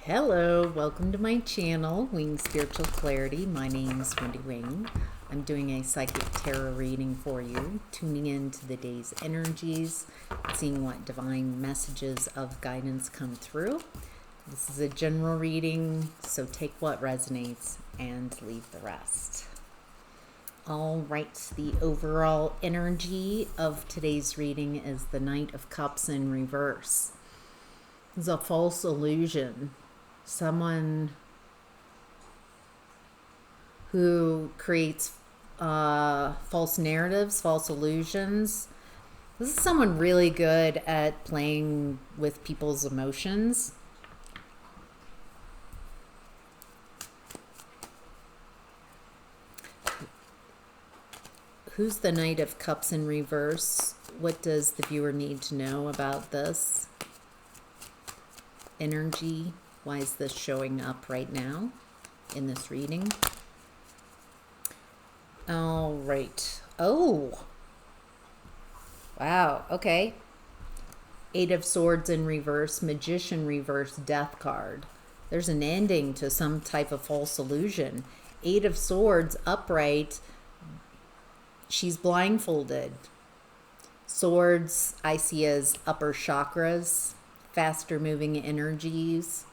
Hello, welcome to my channel, Wing Spiritual Clarity. My name's Wendy Wing. I'm doing a psychic tarot reading for you, tuning into the day's energies, seeing what divine messages of guidance come through. This is a general reading, so take what resonates and leave the rest. All right, the overall energy of today's reading is the Knight of Cups in reverse. It's a false illusion. Someone who creates false narratives, false illusions. This is someone really good at playing with people's emotions. Who's the Knight of Cups in reverse? What does the viewer need to know about this energy? Why is this showing up right now in this reading? All right. Oh, wow. Okay. Eight of Swords in reverse, Magician reverse, Death card. There's an ending to some type of false illusion. Eight of Swords upright. She's blindfolded. Swords I see as upper chakras, faster moving energies,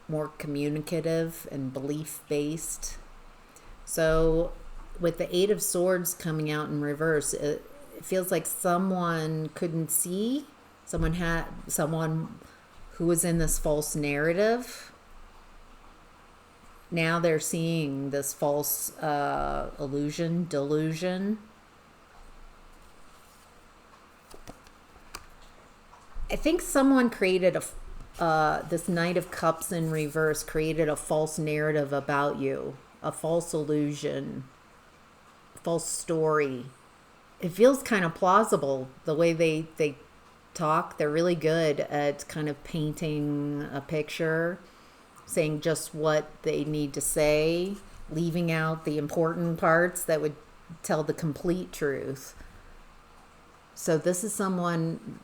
more communicative and belief-based. So with the Eight of Swords coming out in reverse, it feels like someone couldn't see. Someone who was in this false narrative. Now they're seeing this false delusion. I think someone created this Knight of Cups in reverse created a false narrative about you, a false illusion, false story. It feels kind of plausible the way they talk. They're really good at kind of painting a picture, saying just what they need to say, leaving out the important parts that would tell the complete truth. So this is someone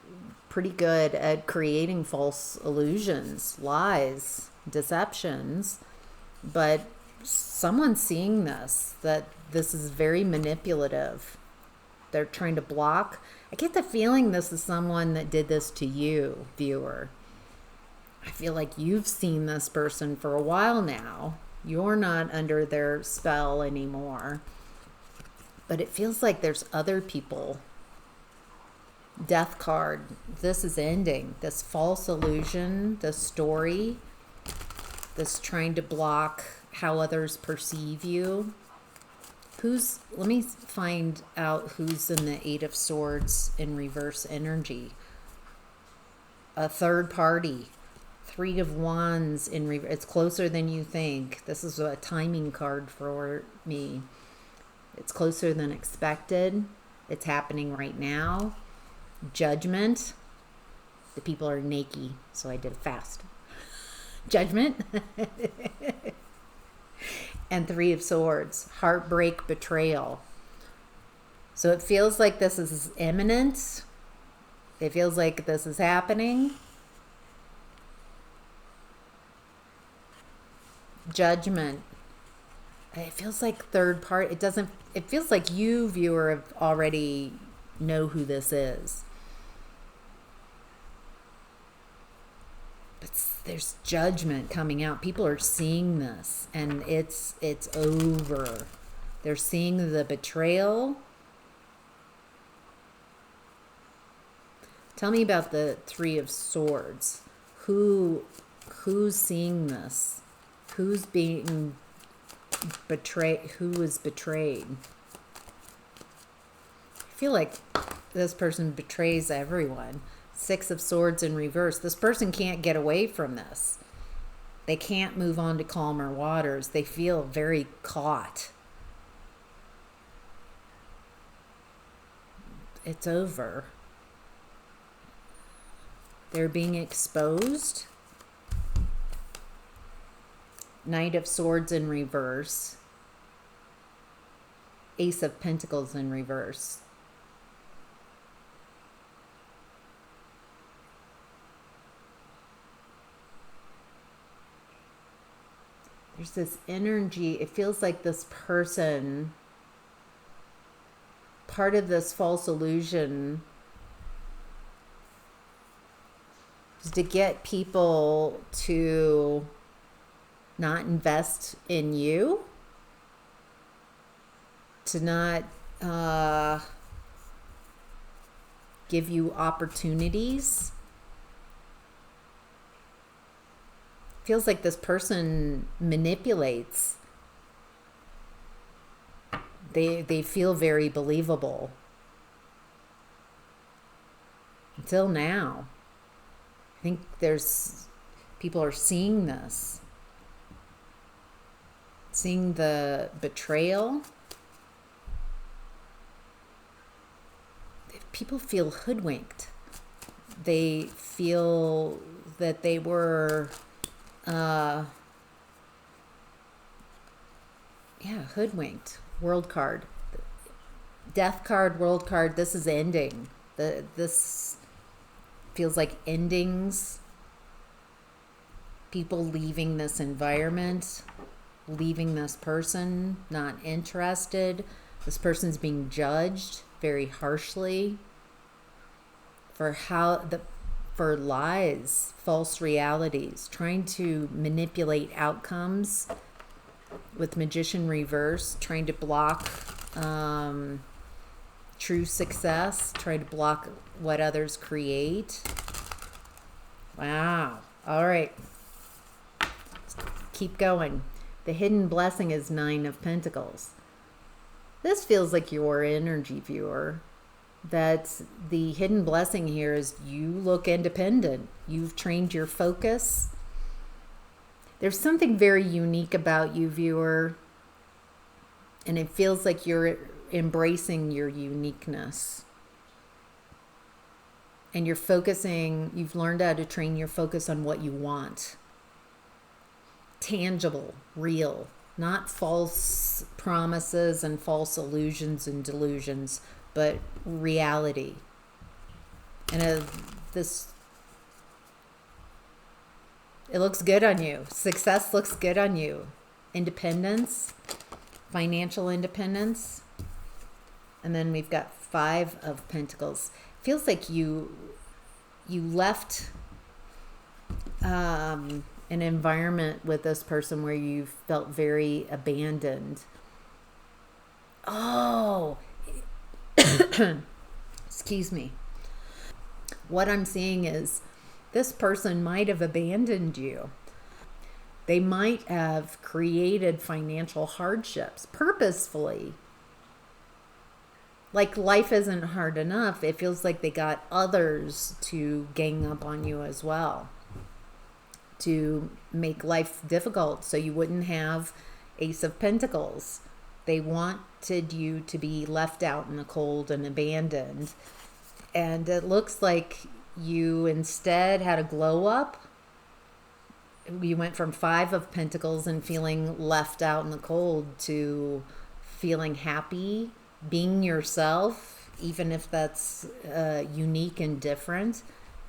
pretty good at creating false illusions, lies, deceptions, but someone's seeing this, that this is very manipulative. They're trying to block. I get the feeling this is someone that did this to you, viewer. I feel like you've seen this person for a while now. You're not under their spell anymore. But it feels like there's other people. Death card. This is ending. This false illusion, this story, this trying to block how others perceive you. Let me find out who's in the Eight of Swords in reverse energy. A third party. Three of Wands in reverse. It's closer than you think. This is a timing card for me. It's closer than expected. It's happening right now. Judgment. The people are naked, so I did it fast. Judgment. And Three of Swords. Heartbreak, betrayal. So it feels like this is imminent. It feels like this is happening. Judgment. It feels like third part. It feels like you, viewer, have already know who this is. But there's judgment coming out. People are seeing this, and it's over. They're seeing the betrayal. Tell me about the Three of Swords. Who's seeing this? Who's being betrayed? Who is betrayed? I feel like this person betrays everyone. Six of Swords in reverse. This person can't get away from this. They can't move on to calmer waters. They feel very caught. It's over. They're being exposed. Knight of Swords in reverse. Ace of Pentacles in reverse. There's this energy. It feels like this person, part of this false illusion is to get people to not invest in you, to not give you opportunities. Feels like this person manipulates. They feel very believable. Until now. I think people are seeing this. Seeing the betrayal. People feel hoodwinked. They feel that they were, hoodwinked. World card. Death card, world card. This is ending. This feels like endings. People leaving this environment, leaving this person, not interested. This person's being judged very harshly for for lies, false realities, trying to manipulate outcomes with Magician reverse, trying to block true success, trying to block what others create. Wow. All right. Keep going. The hidden blessing is 9 of Pentacles. This feels like your energy, viewer. That the hidden blessing here is you look independent. You've trained your focus. There's something very unique about you, viewer. And it feels like you're embracing your uniqueness. And you've learned how to train your focus on what you want. Tangible, real, not false promises and false illusions and delusions, but reality. And it looks good on you. Success looks good on you. Independence, financial independence. And then we've got 5 of Pentacles. Feels like you left an environment with this person where you felt very abandoned. Oh, excuse me. What I'm seeing is this person might have abandoned you. They might have created financial hardships purposefully. Like life isn't hard enough. It feels like they got others to gang up on you as well, to make life difficult so you wouldn't have Ace of Pentacles. They wanted you to be left out in the cold and abandoned. And it looks like you instead had a glow up. You went from 5 of Pentacles and feeling left out in the cold to feeling happy, being yourself, even if that's unique and different.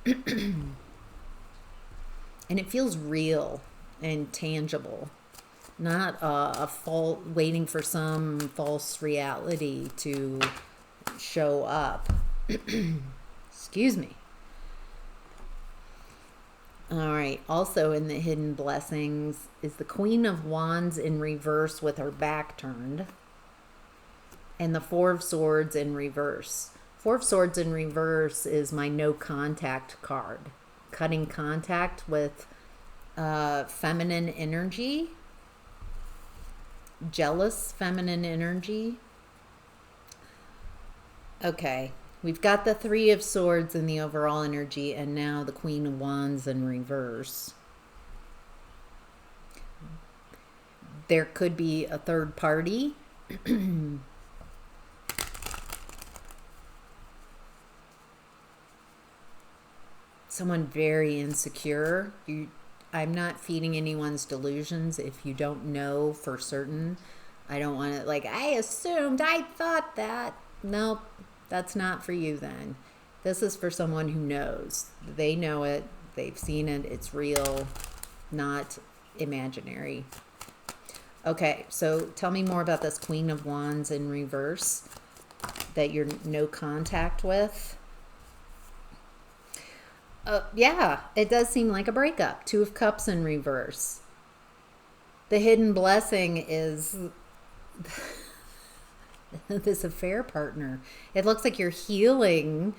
And it feels real and tangible, not waiting for some false reality to show up. Excuse me. All right. Also in the hidden blessings is the Queen of Wands in reverse with her back turned, and the 4 of Swords in reverse. 4 of Swords in reverse is my no contact card. Cutting contact with feminine energy, jealous feminine energy. Okay, we've got the 3 of Swords in the overall energy, and now the Queen of Wands in reverse. There could be a third party. Someone very insecure. I'm not feeding anyone's delusions if you don't know for certain. I don't want to, like, I assumed, I thought that. Nope, that's not for you then. This is for someone who knows. They know it. They've seen it. It's real, not imaginary. Okay, so tell me more about this Queen of Wands in reverse that you're no contact with. Yeah, it does seem like a breakup. Two of Cups in reverse. The hidden blessing is this affair partner. It looks like you're healing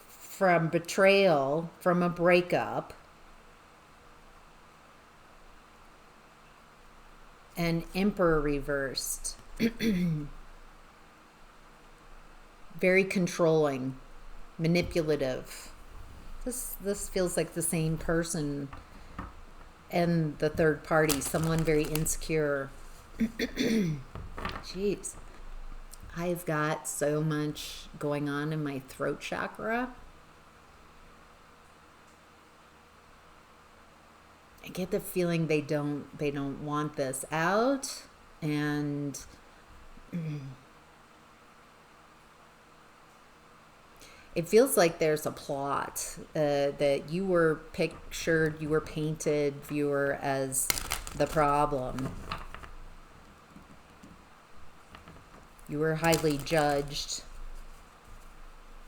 from betrayal, from a breakup. And Emperor reversed. Very controlling, manipulative. This feels like the same person and the third party, someone very insecure. Jeez. I've got so much going on in my throat chakra. I get the feeling they don't want this out, and it feels like there's a plot that you were pictured, you were painted, viewer, as the problem. You were highly judged.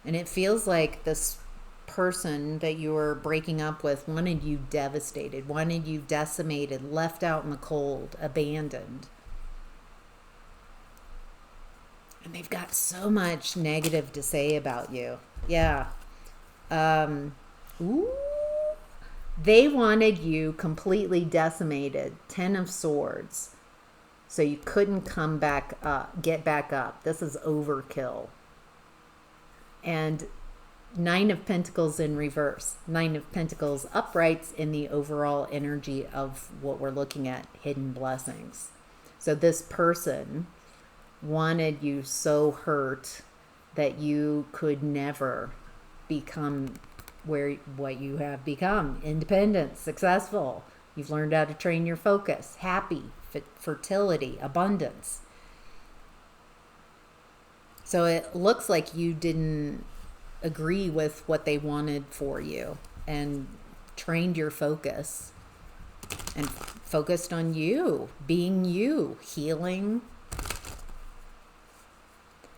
And it feels like this person that you were breaking up with wanted you devastated, wanted you decimated, left out in the cold, abandoned. And they've got so much negative to say about you. Yeah. Ooh. They wanted you completely decimated. 10 of Swords. So you couldn't come back up, get back up. This is overkill. And 9 of Pentacles in reverse. 9 of Pentacles uprights in the overall energy of what we're looking at, hidden blessings. So this person wanted you so hurt that you could never become what you have become. Independent, successful. You've learned how to train your focus. Happy, fertility, abundance. So it looks like you didn't agree with what they wanted for you and trained your focus and focused on you, being you, healing.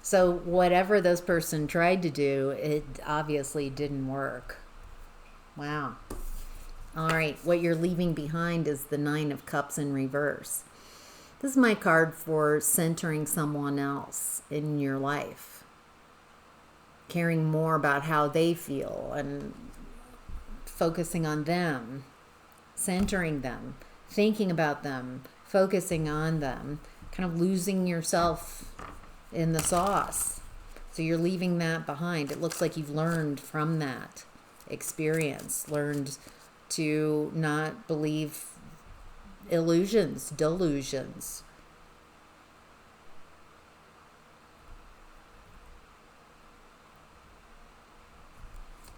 So whatever this person tried to do, it obviously didn't work. Wow. All right, what you're leaving behind is the 9 of Cups in reverse. This is my card for centering someone else in your life. Caring more about how they feel and focusing on them, centering them, thinking about them, focusing on them, kind of losing yourself in the sauce. So you're leaving that behind. It looks like you've learned from that experience, learned to not believe illusions, delusions.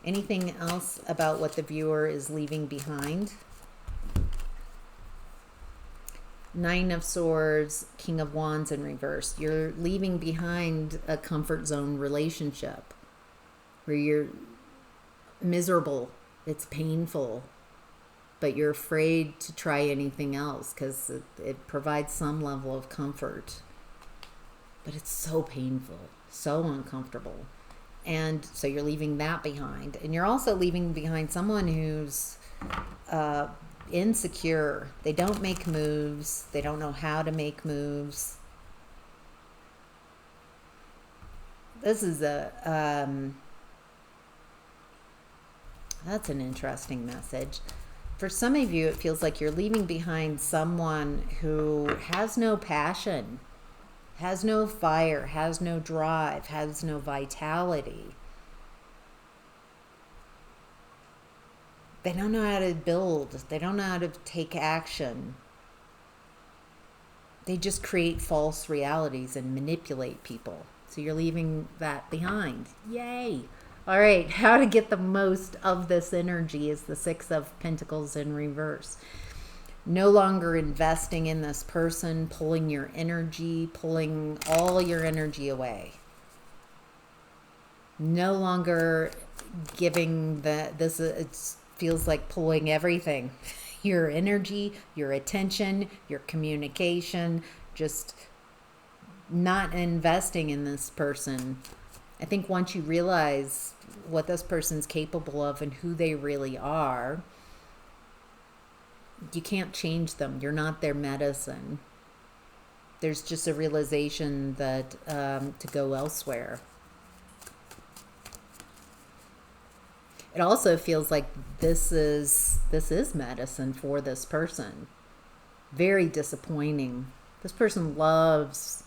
Anything else about what the viewer is leaving behind? 9 of Swords, King of Wands in reverse. You're leaving behind a comfort zone relationship where you're miserable. It's painful, but you're afraid to try anything else because it provides some level of comfort. But it's so painful, so uncomfortable. And so you're leaving that behind. And you're also leaving behind someone who's insecure. They don't make moves. They don't know how to make moves. This is that's an interesting message. For some of you, it feels like you're leaving behind someone who has no passion, has no fire, has no drive, has no vitality. They don't know how to build. They don't know how to take action. They just create false realities and manipulate people. So you're leaving that behind. Yay! All right, how to get the most of this energy is the 6 of Pentacles in reverse. No longer investing in this person, pulling your energy, pulling all your energy away. No longer giving it feels like pulling everything. your energy, your attention, your communication, just not investing in this person. I think once you realize what this person's capable of and who they really are, you can't change them. You're not their medicine. There's just a realization that to go elsewhere. It also feels like this is medicine for this person. Very disappointing. This person loves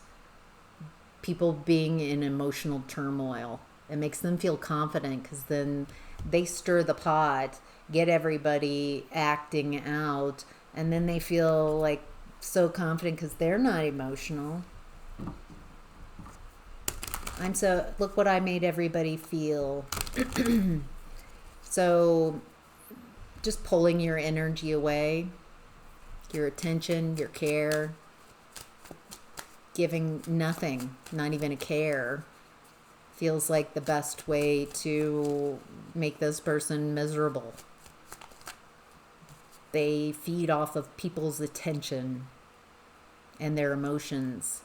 people being in emotional turmoil. It makes them feel confident because then they stir the pot, get everybody acting out, and then they feel like so confident because they're not emotional. Look what I made everybody feel. So just pulling your energy away, your attention, your care, giving nothing, not even a care, feels like the best way to make this person miserable. They feed off of people's attention and their emotions.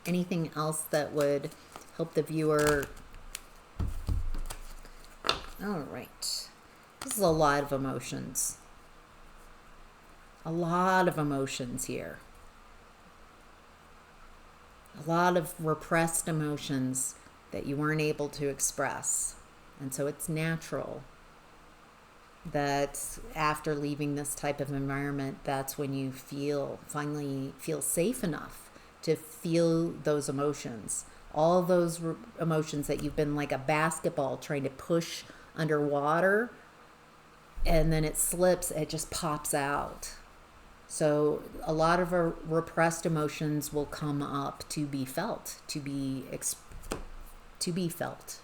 Anything else that would help the viewer? All right. This is a lot of emotions. A lot of emotions here. A lot of repressed emotions that you weren't able to express. And so it's natural that after leaving this type of environment, that's when you finally feel safe enough to feel those emotions. All those emotions that you've been like a basketball trying to push underwater, and then it slips, it just pops out. So a lot of our repressed emotions will come up to be felt, to be felt,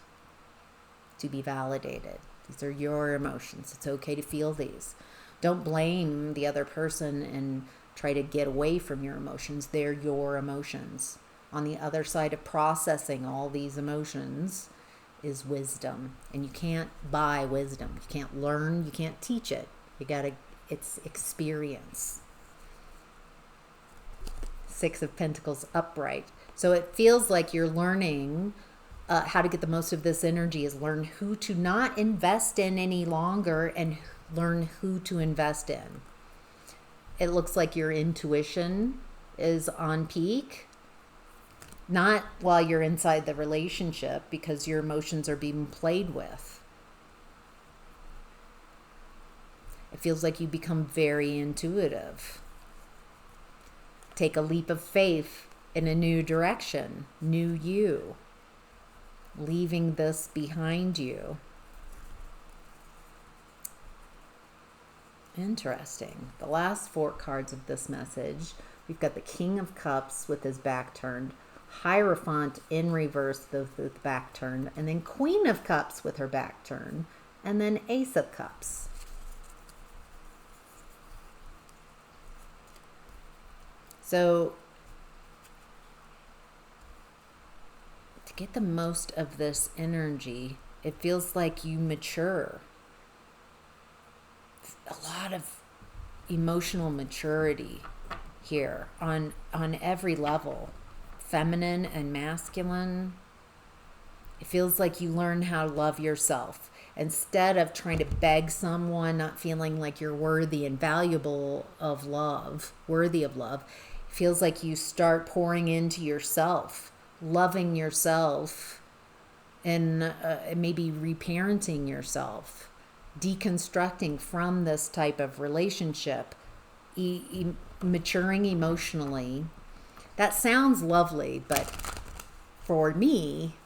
to be validated. These are your emotions. It's okay to feel these. Don't blame the other person and try to get away from your emotions. They're your emotions. On the other side of processing all these emotions is wisdom. And you can't buy wisdom. You can't learn. You can't teach it. It's experience. Six of Pentacles upright. So it feels like you're learning how to get the most of this energy, is learn who to not invest in any longer and learn who to invest in. It looks like your intuition is on peak. Not while you're inside the relationship, because your emotions are being played with. It feels like you become very intuitive. Take a leap of faith in a new direction, new you, leaving this behind you. Interesting. The last four cards of this message, we've got the King of Cups with his back turned, Hierophant in reverse with the back turned, and then Queen of Cups with her back turned, and then Ace of Cups. So to get the most of this energy, it feels like you mature. A lot of emotional maturity here on every level. Feminine and masculine. It feels like you learn how to love yourself. Instead of trying to beg someone, not feeling like you're worthy and valuable of love, worthy of love, it feels like you start pouring into yourself, loving yourself, and maybe reparenting yourself, deconstructing from this type of relationship, maturing emotionally. That sounds lovely, but for me,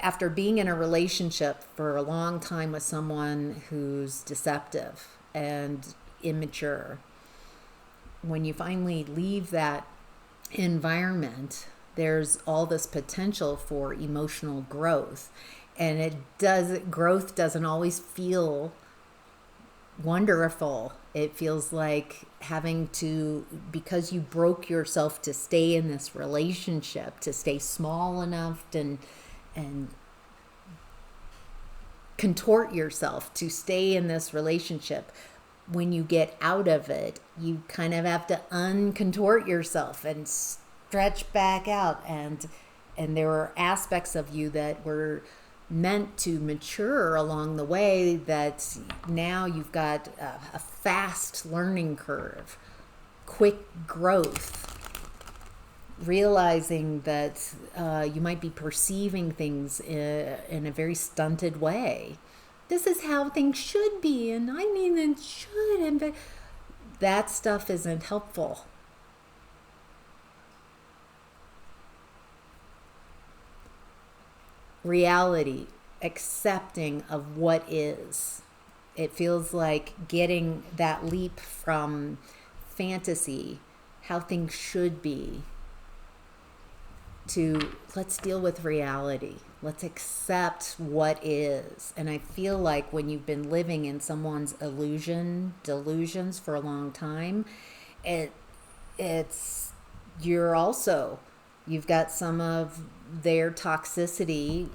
after being in a relationship for a long time with someone who's deceptive and immature, when you finally leave that environment, there's all this potential for emotional growth. And growth doesn't always feel wonderful. It feels like because you broke yourself to stay in this relationship, to stay small enough and contort yourself to stay in this relationship. When you get out of it, you kind of have to uncontort yourself and stretch back out. And there are aspects of you that were meant to mature along the way that now you've got a fast learning curve, quick growth, realizing that you might be perceiving things in a very stunted way. This is how things should be, and I mean it should, and that stuff isn't helpful. Reality, accepting of what is. It feels like getting that leap from fantasy, how things should be, to let's deal with reality. Let's accept what is. And I feel like when you've been living in someone's delusions for a long time, you've got some of their toxicity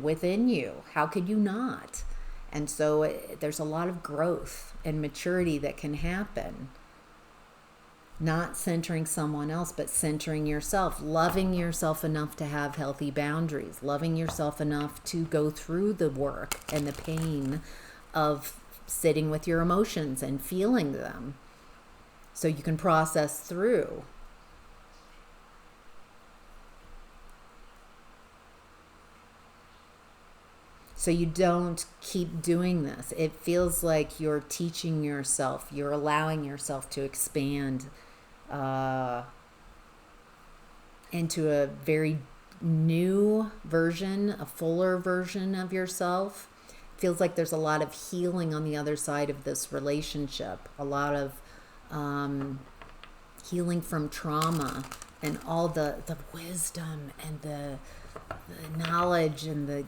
within you. How could you not? And so there's a lot of growth and maturity that can happen. Not centering someone else, but centering yourself, loving yourself enough to have healthy boundaries, loving yourself enough to go through the work and the pain of sitting with your emotions and feeling them so you can process through. So you don't keep doing this. It feels like you're teaching yourself, you're allowing yourself to expand into a very new version, a fuller version of yourself. It feels like there's a lot of healing on the other side of this relationship, a lot of healing from trauma and all the wisdom and the knowledge and the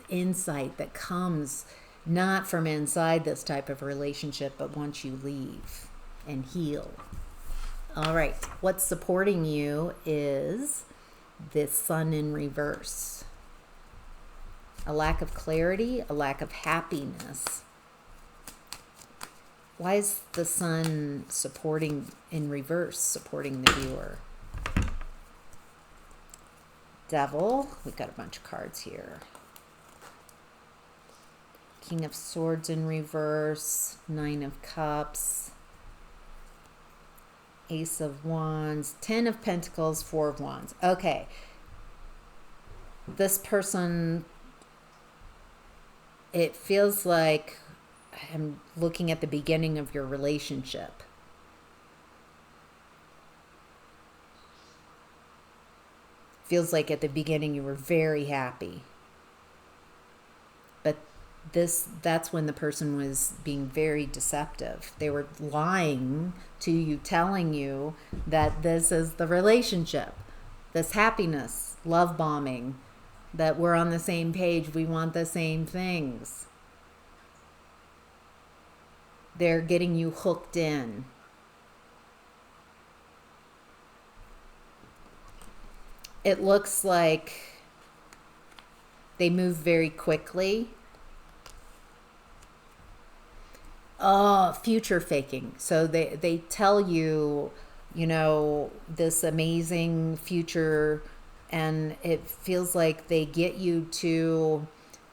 insight that comes not from inside this type of relationship, but once you leave and heal. All right, what's supporting you is this Sun in reverse. A lack of clarity, a lack of happiness. Why is the Sun in reverse supporting the viewer? Devil, we've got a bunch of cards here. King of Swords in reverse, Nine of Cups, Ace of Wands, Ten of Pentacles, Four of Wands. Okay. This person, it feels like I'm looking at the beginning of your relationship. Feels like at the beginning you were very happy. But that's when the person was being very deceptive. They were lying to you, telling you that this is the relationship, this happiness, love bombing, that we're on the same page, we want the same things. They're getting you hooked in. It looks like they move very quickly. Future faking. So they tell you, this amazing future, and it feels like they get you to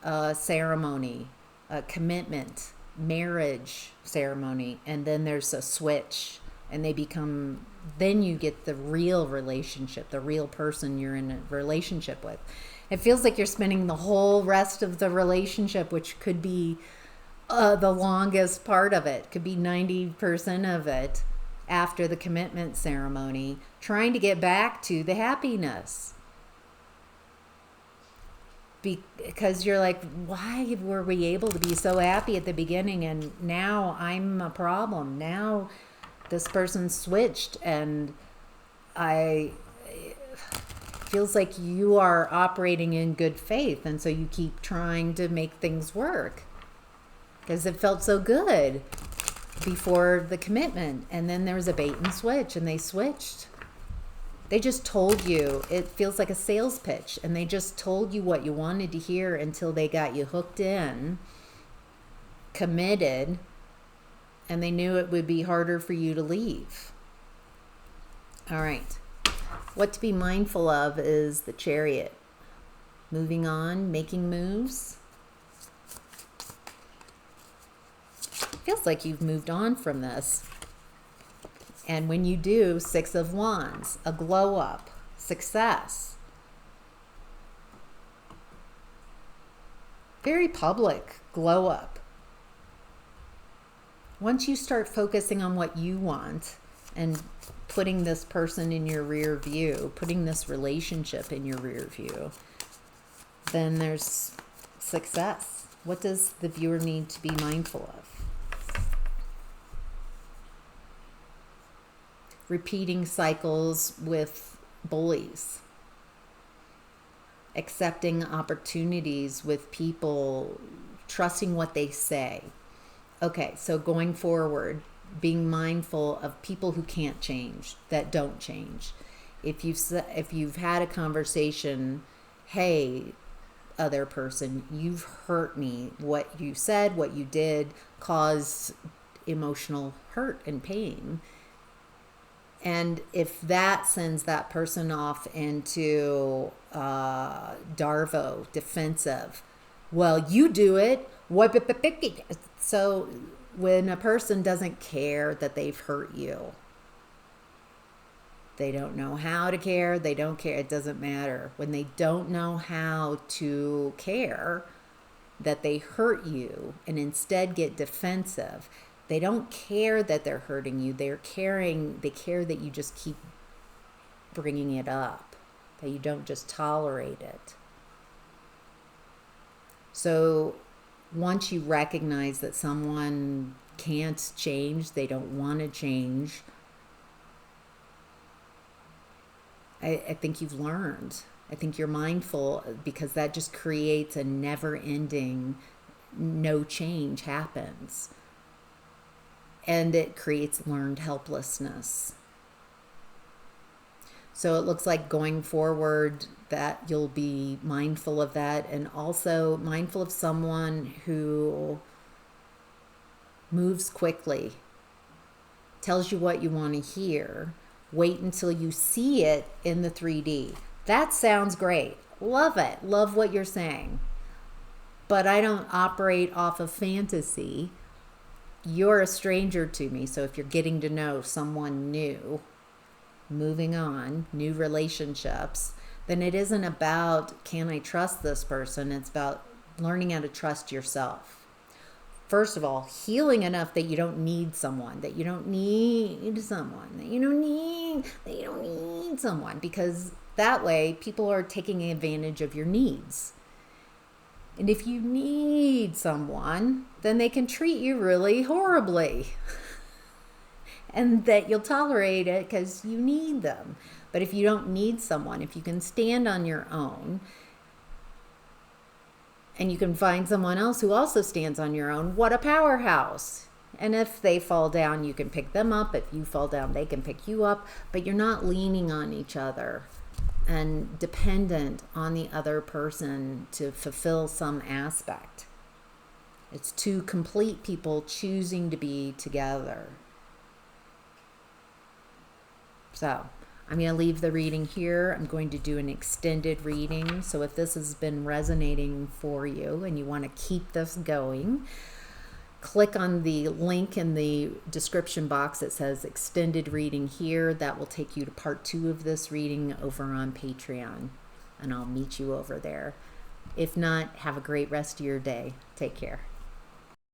a ceremony, a commitment, marriage ceremony, and then there's a switch, and then you get the real relationship, the real person you're in a relationship with. It feels like you're spending the whole rest of the relationship, which could be the longest part of it, could be 90% of it, after the commitment ceremony, trying to get back to the happiness. Because you're like, why were we able to be so happy at the beginning, and now I'm a problem? Now this person switched, and feels like you are operating in good faith, and so you keep trying to make things work because it felt so good before the commitment, and then there was a bait and switch, and they switched. They just told you. It feels like a sales pitch, and they just told you what you wanted to hear until they got you hooked in, committed, and they knew it would be harder for you to leave. All right. What to be mindful of is the Chariot. Moving on, making moves. Feels like you've moved on from this. And when you do, Six of Wands, a glow up, success. Very public glow up. Once you start focusing on what you want and putting this person in your rear view, putting this relationship in your rear view, then there's success. What does the viewer need to be mindful of? Repeating cycles with bullies. Accepting opportunities with people, trusting what they say. Okay, so going forward, being mindful of people who can't change, that don't change. If you've had a conversation, hey, other person, you've hurt me. What you said, what you did caused emotional hurt and pain. And if that sends that person off into Darvo, defensive, well, you do it. So when a person doesn't care that they've hurt you, they don't know how to care, they don't care, it doesn't matter. When they don't know how to care that they hurt you and instead get defensive, they don't care that they're hurting you. They care that you just keep bringing it up, that you don't just tolerate it. So once you recognize that someone can't change, they don't want to change, I think you've learned. I think you're mindful, because that just creates a never-ending, no change happens. And it creates learned helplessness. So it looks like going forward that you'll be mindful of that, and also mindful of someone who moves quickly, tells you what you want to hear. Wait until you see it in the 3D. That sounds great. Love it. Love what you're saying. But I don't operate off of fantasy. You're a stranger to me. So if you're getting to know someone new, moving on, new relationships, then it isn't about, can I trust this person? It's about learning how to trust yourself. First of all, healing enough that you don't need someone, that you don't need someone, that you don't need someone, because that way people are taking advantage of your needs. And if you need someone, then they can treat you really horribly. And that you'll tolerate it because you need them. But if you don't need someone, if you can stand on your own, and you can find someone else who also stands on your own, what a powerhouse. And if they fall down, you can pick them up. If you fall down, they can pick you up. But you're not leaning on each other and dependent on the other person to fulfill some aspect. It's two complete people choosing to be together. So I'm going to leave the reading here. I'm going to do an extended reading. So if this has been resonating for you and you want to keep this going, click on the link in the description box that says extended reading here. That will take you to part 2 of this reading over on Patreon. And I'll meet you over there. If not, have a great rest of your day. Take care.